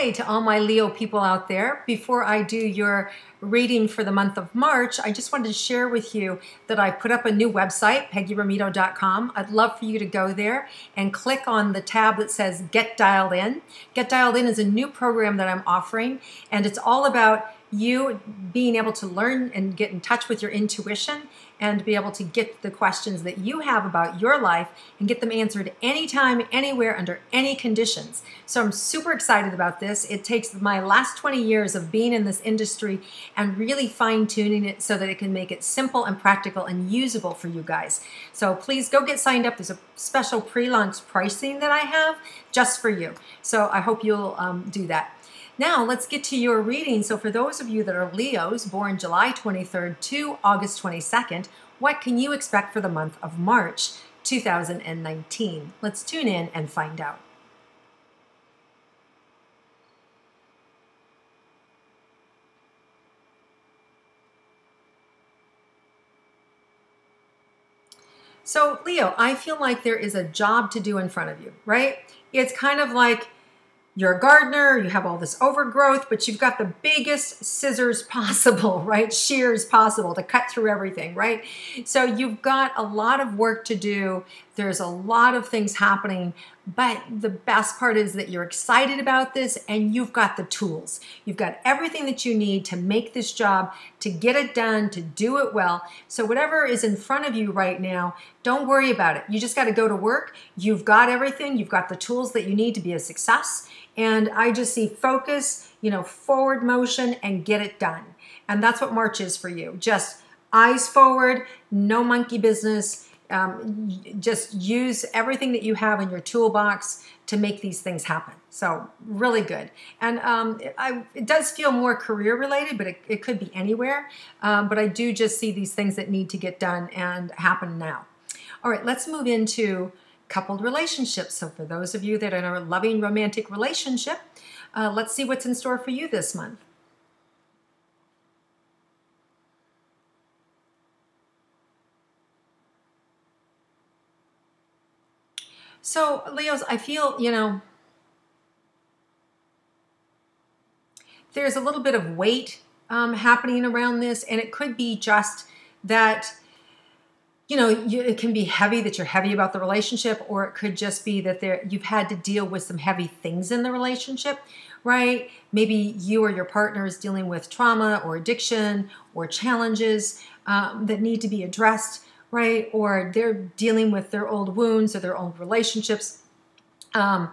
Hi to all my Leo people out there. Before I do your reading for the month of March, I just wanted to share with you that I put up a new website, PeggyRometo.com. I'd love for you to go there and click on the tab that says Get Dialed In. Get Dialed In is a new program that I'm offering, and it's all about you being able to learn and get in touch with your intuition and be able to get the questions that you have about your life and get them answered anytime, anywhere, under any conditions. So I'm super excited about this. It takes my last 20 years of being in this industry and really fine-tuning it so that it can make it simple and practical and usable for you guys. So please go get signed up. There's a special pre-launch pricing that I have just for you. So I hope you'll do that. Now let's get to your reading. So for those of you that are Leos, born July 23rd to August 22nd, what can you expect for the month of March 2019? Let's tune in and find out. So Leo, I feel like there is a job to do in front of you, right? It's kind of like you're a gardener, you have all this overgrowth, but you've got the biggest scissors possible, right? Shears possible to cut through everything, right? So you've got a lot of work to do. There's a lot of things happening, but the best part is that you're excited about this and you've got the tools. You've got everything that you need to make this job, to get it done, to do it well. So whatever is in front of you right now, don't worry about it. You just got to go to work. You've got everything. You've got the tools that you need to be a success. And I just see focus, forward motion and get it done. And that's what March is for you. Just eyes forward, no monkey business. Just use everything that you have in your toolbox to make these things happen. So really good. And it does feel more career related, but it could be anywhere. But I do just see these things that need to get done and happen now. All right, let's move into coupled relationships. So for those of you that are in a loving romantic relationship, let's see what's in store for you this month. So Leos, I feel, there's a little bit of weight happening around this, and it could be just that it can be heavy, that you're heavy about the relationship, or it could just be that you've had to deal with some heavy things in the relationship, right? Maybe you or your partner is dealing with trauma or addiction or challenges that need to be addressed, right? Or they're dealing with their old wounds or their old relationships. But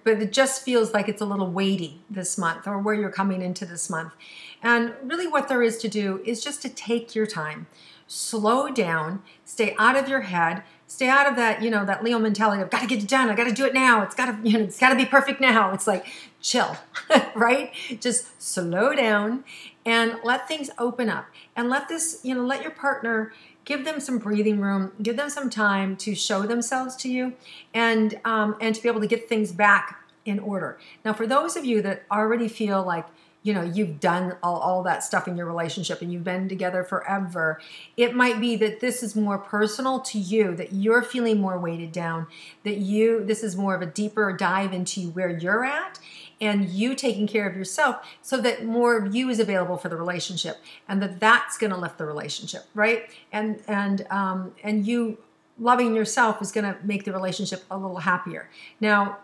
it just feels like it's a little weighty this month, or where you're coming into this month. And really what there is to do is just to take your time. Slow down, stay out of your head, stay out of that, that Leo mentality of got to get it done, I got to do it now, it's got to be perfect now. It's like, chill, right? Just slow down and let things open up, and let your partner, give them some breathing room, give them some time to show themselves to you, and to be able to get things back in order. Now, for those of you that already feel like you've done all that stuff in your relationship and you've been together forever, it might be that this is more personal to you, that you're feeling more weighted down, that this is more of a deeper dive into where you're at and you taking care of yourself so that more of you is available for the relationship, and that's going to lift the relationship, right? And you loving yourself is going to make the relationship a little happier. Now,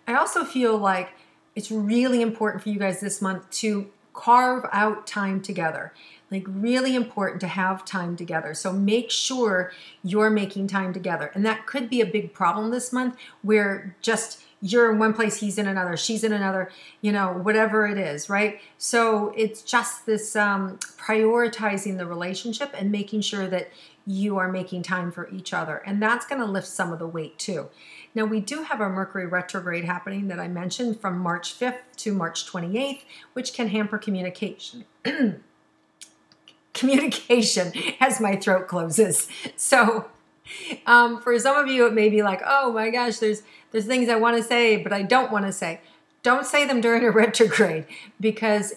I also feel like it's really important for you guys this month to carve out time together. Like, really important to have time together. So make sure you're making time together. And that could be a big problem this month, where just you're in one place, he's in another, she's in another, whatever it is, right? So it's just this prioritizing the relationship and making sure that you are making time for each other. And that's going to lift some of the weight too. Now, we do have a Mercury retrograde happening that I mentioned from March 5th to March 28th, which can hamper communication. Communication as my throat closes. So for some of you, it may be like, oh my gosh, there's things I want to say, but I don't want to say. Don't say them during a retrograde, because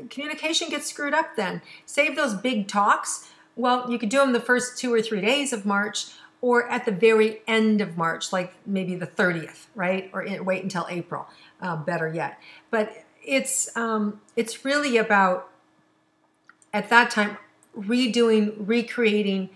communication gets screwed up then. Save those big talks. Well, you could do them the first 2 or 3 days of March, or at the very end of March, like maybe the 30th, right? Or wait until April, better yet. But it's really about, at that time, redoing, recreating,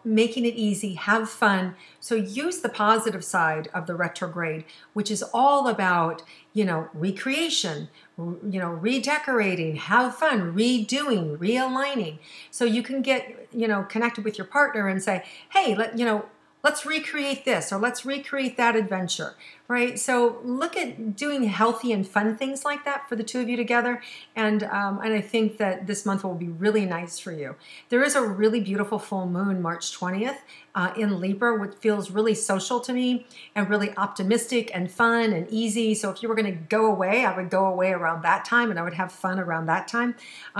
making it easy, have fun. So use the positive side of the retrograde, which is all about, recreation, redecorating, have fun, redoing, realigning. So you can get, connected with your partner and say, hey, let's recreate this, or let's recreate that adventure, right? So look at doing healthy and fun things like that for the two of you together. And I think that this month will be really nice for you. There is a really beautiful full moon, March 20th, in Libra, which feels really social to me and really optimistic and fun and easy. So if you were going to go away, I would go away around that time, and I would have fun around that time,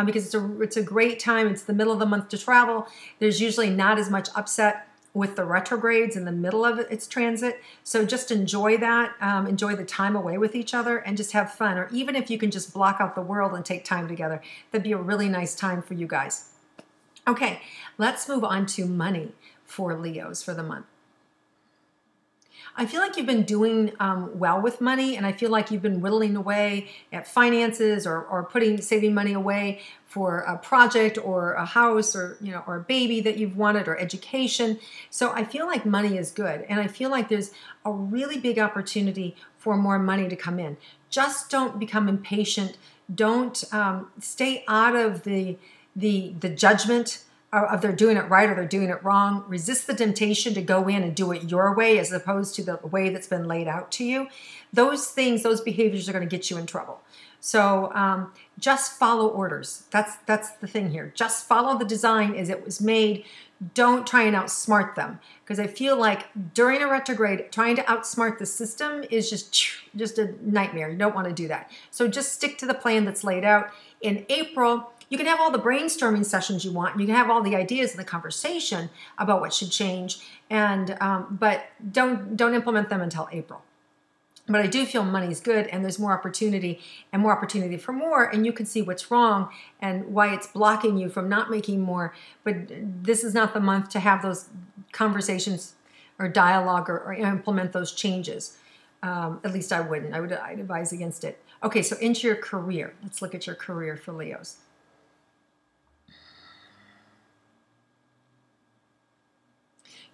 because it's a great time. It's the middle of the month to travel. There's usually not as much upset with the retrogrades in the middle of its transit. So just enjoy that, enjoy the time away with each other, and just have fun. Or even if you can just block out the world and take time together, that'd be a really nice time for you guys. Okay, let's move on to money for Leos for the month. I feel like you've been doing well with money, and I feel like you've been whittling away at finances, or saving money away for a project or a house, or or a baby that you've wanted, or education. So I feel like money is good, and I feel like there's a really big opportunity for more money to come in. Just don't become impatient. Don't stay out of the judgment of they're doing it right or they're doing it wrong. Resist the temptation to go in and do it your way as opposed to the way that's been laid out to you. Those things, those behaviors are going to get you in trouble. So just follow orders. That's the thing here. Just follow the design as it was made. Don't try and outsmart them, because I feel like during a retrograde, trying to outsmart the system is just a nightmare. You don't want to do that. So just stick to the plan that's laid out. In April, you can have all the brainstorming sessions you want. You can have all the ideas and the conversation about what should change, but don't implement them until April. But I do feel money's good, and there's more opportunity for more, and you can see what's wrong and why it's blocking you from not making more. But this is not the month to have those conversations or dialogue or implement those changes. At least I wouldn't. I'd advise against it. Okay, so into your career. Let's look at your career for Leos.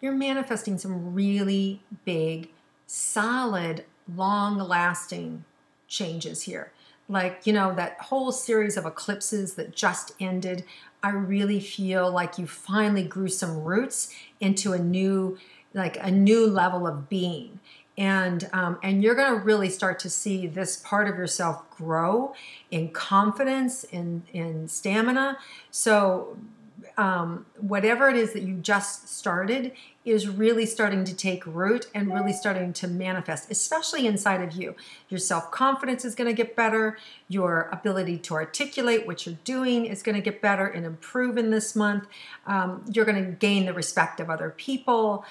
You're manifesting some really big, solid, long-lasting changes here. Like, that whole series of eclipses that just ended, I really feel like you finally grew some roots into a new level of being. And you're going to really start to see this part of yourself grow in confidence, in stamina. So whatever it is that you just started is really starting to take root and really starting to manifest, especially inside of you. Your self-confidence is going to get better. Your ability to articulate what you're doing is going to get better and improve in this month. You're going to gain the respect of other people.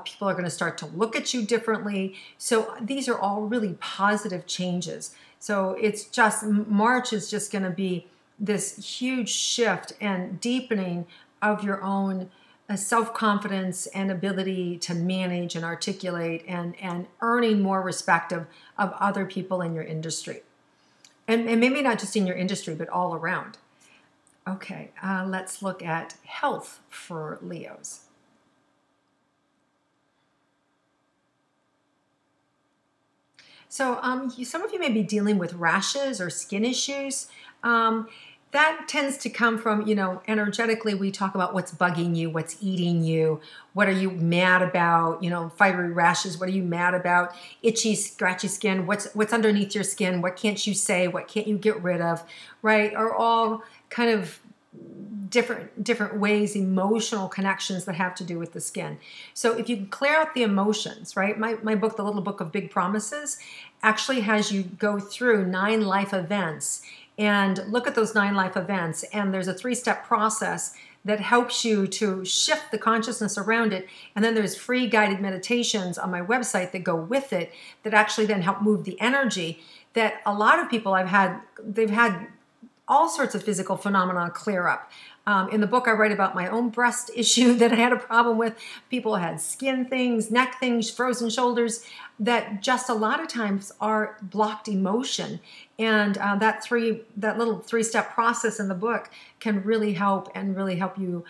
People are going to start to look at you differently. So these are all really positive changes. So it's just, March is just going to be this huge shift and deepening of your own self-confidence and ability to manage and articulate, and earning more respect of other people in your industry. And maybe not just in your industry, but all around. Okay, let's look at health for Leos. So some of you may be dealing with rashes or skin issues. That tends to come from, energetically, we talk about what's bugging you, what's eating you, what are you mad about, fiery rashes, what are you mad about, itchy, scratchy skin, what's underneath your skin, what can't you say, what can't you get rid of, right, are all kind of different ways, emotional connections that have to do with the skin. So if you can clear out the emotions, right, my book, The Little Book of Big Promises, actually has you go through 9 life events and look at those 9 life events. And there's a 3-step process that helps you to shift the consciousness around it. And then there's free guided meditations on my website that go with it that actually then help move the energy that a lot of people they've had all sorts of physical phenomena clear up. In the book, I write about my own breast issue that I had a problem with. People had skin things, neck things, frozen shoulders that just a lot of times are blocked emotion. And that little three-step process in the book can really help you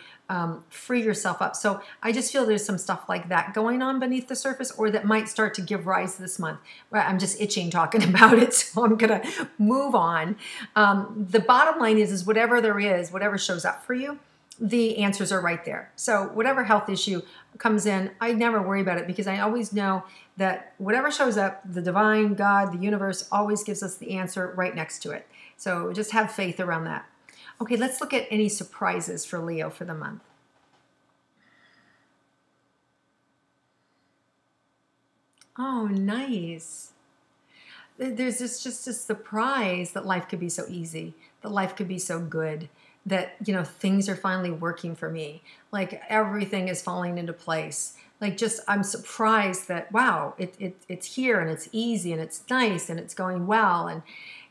free yourself up. So I just feel there's some stuff like that going on beneath the surface, or that might start to give rise this month. I'm just itching talking about it, so I'm gonna move on. The bottom line is whatever there is, whatever shows up for you, the answers are right there. So whatever health issue comes in, I never worry about it, because I always know that whatever shows up, the divine, God, the universe always gives us the answer right next to it. So just have faith around that. Okay, let's look at any surprises for Leo for the month. Oh, nice. There's just this surprise that life could be so easy, that life could be so good, that, you know, things are finally working for me. Like everything is falling into place. Like just, I'm surprised that, wow, it's here and it's easy and it's nice and it's going well.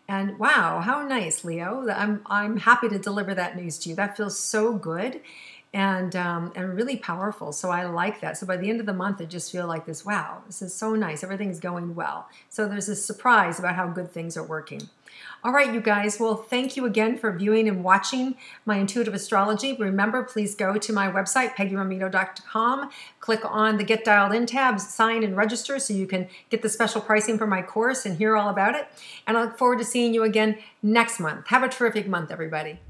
And wow, how nice, Leo. I'm happy to deliver that news to you. That feels so good and really powerful. So I like that. So by the end of the month, I just feel like this, wow, this is so nice. Everything's going well. So there's this surprise about how good things are working. All right, you guys. Well, thank you again for viewing and watching my intuitive astrology. Remember, please go to my website, PeggyRometo.com. Click on the Get Dialed In tab, sign and register so you can get the special pricing for my course and hear all about it. And I look forward to seeing you again next month. Have a terrific month, everybody.